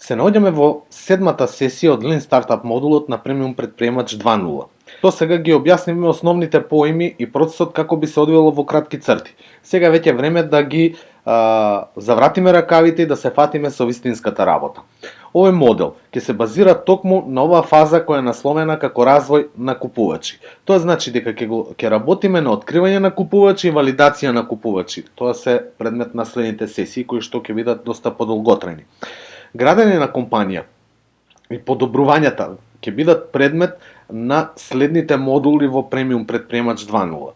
Се наоѓаме во седмата сесија од Lean Startup модулот на Премиум предприемач 2.0. До сега ги објаснивме основните поими и процесот како би се одвило во кратки црти. Сега веќе е време да ги завратиме ракавите и да се фатиме со вистинската работа. Овој модел ќе се базира токму на оваа фаза која е насловена како развој на купувачи. Тоа значи дека ќе работиме на откривање на купувачи и валидација на купувачи. Тоа се предмет на следните сесии кои што ќе бидат доста подолготрајни. Градење на компанија и подобрувањата ќе бидат предмет на следните модули во Премиум предприемач 2.0.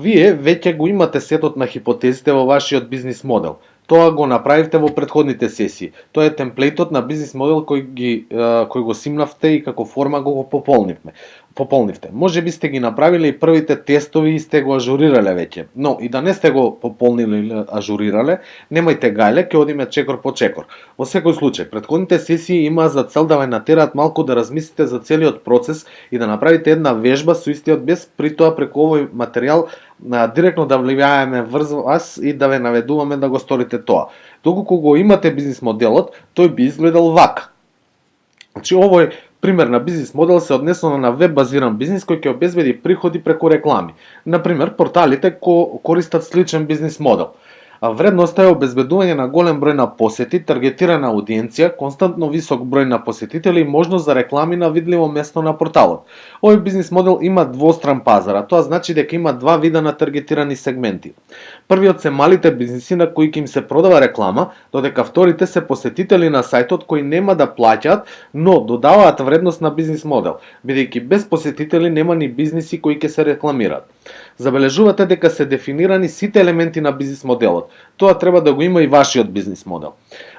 Вие веќе го имате сетот на хипотезите во вашиот бизнис модел. Тоа го направивте во претходните сесии. Тоа е темплейтот на бизнис модел кој го симнавте и како форма го пополнивте. Може би сте ги направиле и првите тестови и сте го ажурирале веќе. Но и да не сте го пополниле или ажурирале, немајте гајле, ќе одиме чекор по чекор. Во секој случај, претходните сесии има за цел да ве натераат малку да размислите за целиот процес и да направите една вежба со истиот без при тоа преку овој материјал директно да влијаеме врз вас и да ве наведуваме да го сторите тоа. Доколку го имате бизнис моделот, тој би изгледал вака. Значи, овој пример на бизнис модел се однесува на веб базиран бизнис кој ќе обезбеди приходи преку реклами. Например, порталите користат сличен бизнис модел. Вредноста е обезбедување на голем број на посети, таргетирана аудиенција, константно висок број на посетители и можност за реклами на видливо место на порталот. Овој бизнис модел има двостран пазар, а тоа значи дека има два вида на таргетирани сегменти. Првиот се малите бизниси на кои ќе им се продава реклама, додека вторите се посетители на сајтот кои нема да плаќаат, но додаваат вредност на бизнис модел, бидејќи без посетители нема ни бизниси кои ќе се рекламираат. Забележувате дека се дефинирани сите елементи на бизнис моделот. Тоа треба да го има и вашиот бизнис модел.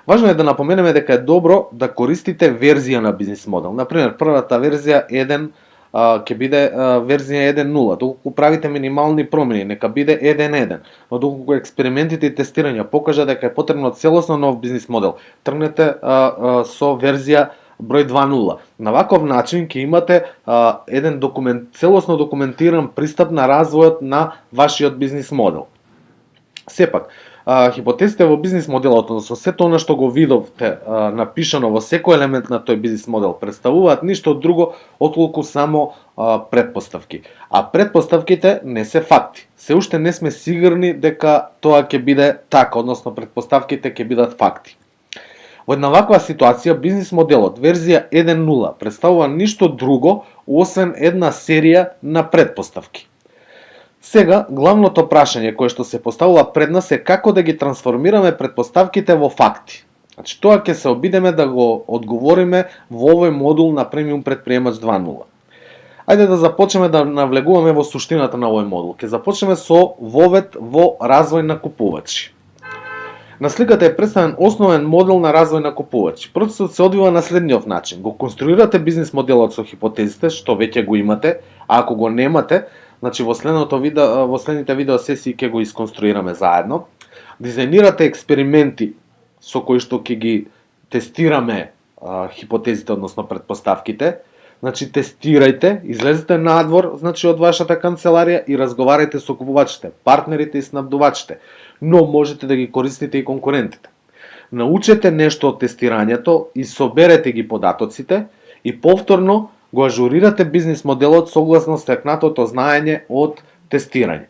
Важно е да напоменеме дека е добро да користите верзија на бизнис модел. Например, првата верзија 1 ќе биде верзија 1.0. Доколку правите минимални промени, нека биде 1.1. Но доколку експериментите и тестирања покажа дека е потребно целосно нов бизнис модел, тргнете со верзија број 2.0. На ваков начин ќе имате еден целосно документиран пристап на развојот на вашиот бизнис модел. Сепак, хипотезите во бизнис моделот, односно сето она што го видовте напишано во секој елемент на тој бизнис модел, представуваат ништо друго отколку само претпоставки. А претпоставките не се факти. Се уште не сме сигурни дека тоа ќе биде така, односно претпоставките ќе бидат факти. Во една ваква ситуација, бизнис моделот верзија 1.0 представува ништо друго освен една серија на претпоставки. Сега, главното прашање кое што се поставува пред нас е како да ги трансформираме претпоставките во факти. Значи, тоа ќе се обидеме да го одговориме во овој модул на Премиум предприемач 2.0. Ајде да започнеме да навлегуваме во суштината на овој модул. Ќе започнеме со вовед во развој на купувачи. На сликата е представен основен модел на развој на купувачи. Процесот се одвива на следниот начин. Го конструирате бизнис моделот со хипотезите, што веќе го имате, а ако го немате, значи во следните видео сесии ќе го исконструираме заедно. Дизајнирате експерименти со кои што ќе ги тестираме хипотезите, односно претпоставките. Значи тестирајте, излезете надвор, значи од вашата канцеларија и разговарајте со купувачите, партнерите и снабдувачите, но можете да ги користите и конкурентите. Научете нешто од тестирањето и соберете ги податоците и повторно го ажурирате бизнис моделот согласно стекнатото знаење од тестирање.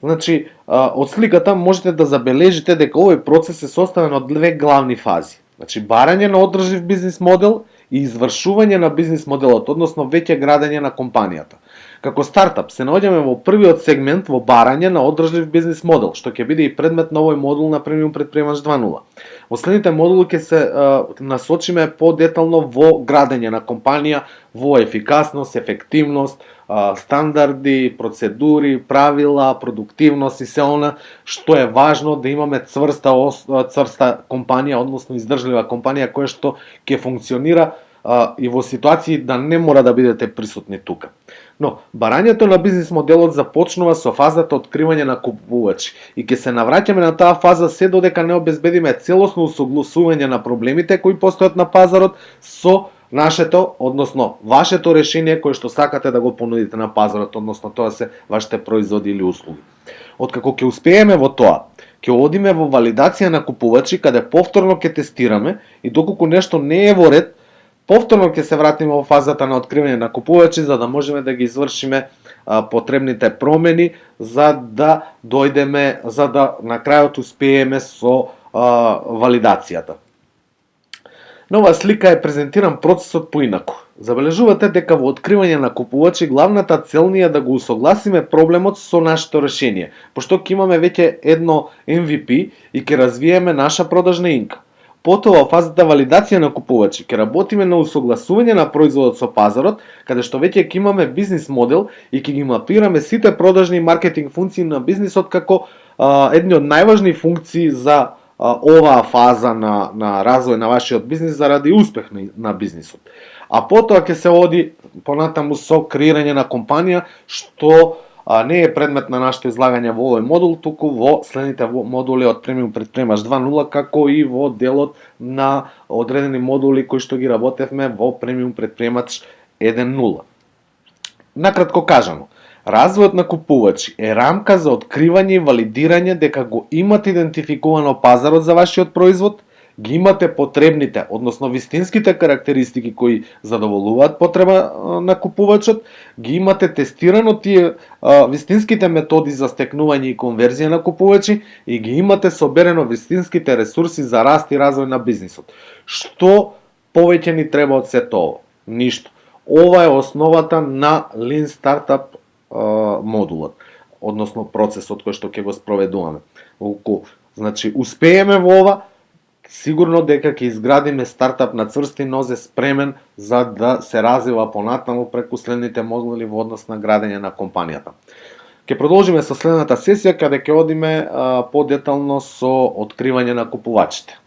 Значи, од сликата можете да забележите дека овој процес е составен од две главни фази. Значи, барање на одржлив бизнис модел и извршување на бизнис моделот, односно веќе градење на компанијата. Како стартап се наоѓаме во првиот сегмент во барање на одржлив бизнис модел, што ќе биде и предмет на овој модул на Премиум предприемач 2.0. Во следните модули ќе се насочиме подетално во градење на компанија, во ефикасност, ефективност, стандарди, процедури, правила, продуктивност и се она што е важно да имаме цврста компанија, односно издржлива компанија која што ќе функционира и во ситуации да не мора да бидете присутни тука. Но, барањето на бизнис моделот започнува со фазата откривање на купувачи и ќе се навраќаме на таа фаза се додека не обезбедиме целосно усогласување на проблемите кои постојат на пазарот со нашето, односно вашето решение кое што сакате да го понудите на пазарот, односно тоа се вашите производи или услуги. Откако ќе успееме во тоа, ќе одиме во валидација на купувачи, каде повторно ќе тестираме и доколку нешто не е во ред, повторно ќе се вратиме во фазата на откривање на купувачи, за да можеме да ги извршиме потребните промени, за да дојдеме, за да на крајот успееме со валидацијата. На оваа слика е презентиран процесот поинаку. Забележувате дека во откривање на купувачи главната цел ни е да го усогласиме проблемот со нашето решение, пошто ќе имаме веќе едно MVP и ќе развиеме наша продажна инка. Потоа во фазата валидација на купувачи ќе работиме на усогласување на производот со пазарот, каде што веќе ќе имаме бизнис модел и ќе ги мапираме сите продажни и маркетинг функции на бизнисот како едни од најважни функции за оваа фаза на развој на вашиот бизнис заради успех на бизнисот. А потоа ќе се оди понатаму со креирање на компанија, што не е предмет на нашето излагање во овој модул, туку во следните модули од Премиум Предприемач 2.0, како и во делот на одредени модули кои што ги работевме во Премиум Предприемач 1.0. Накратко кажано, развојот на купувачи е рамка за откривање и валидирање дека го имате идентификувано пазарот за вашиот производ, ги имате потребните, односно вистинските карактеристики кои задоволуваат потреба на купувачот, ги имате тестирано тие вистинските методи за стекнување и конверзија на купувачи и ги имате соберено вистинските ресурси за раст и развој на бизнисот. Што повеќе ни треба од сето ова? Ништо. Ова е основата на Lean Startup модулот, односно процесот кој што ќе го спроведуваме. Значи, успееме во ова, сигурно дека ќе изградиме стартап на цврсти нозе спремен за да се развива понатаму преку следните модули во однос на градење на компанијата. Ќе продолжиме со следната сесија каде ќе одиме подетално со откривање на купувачите.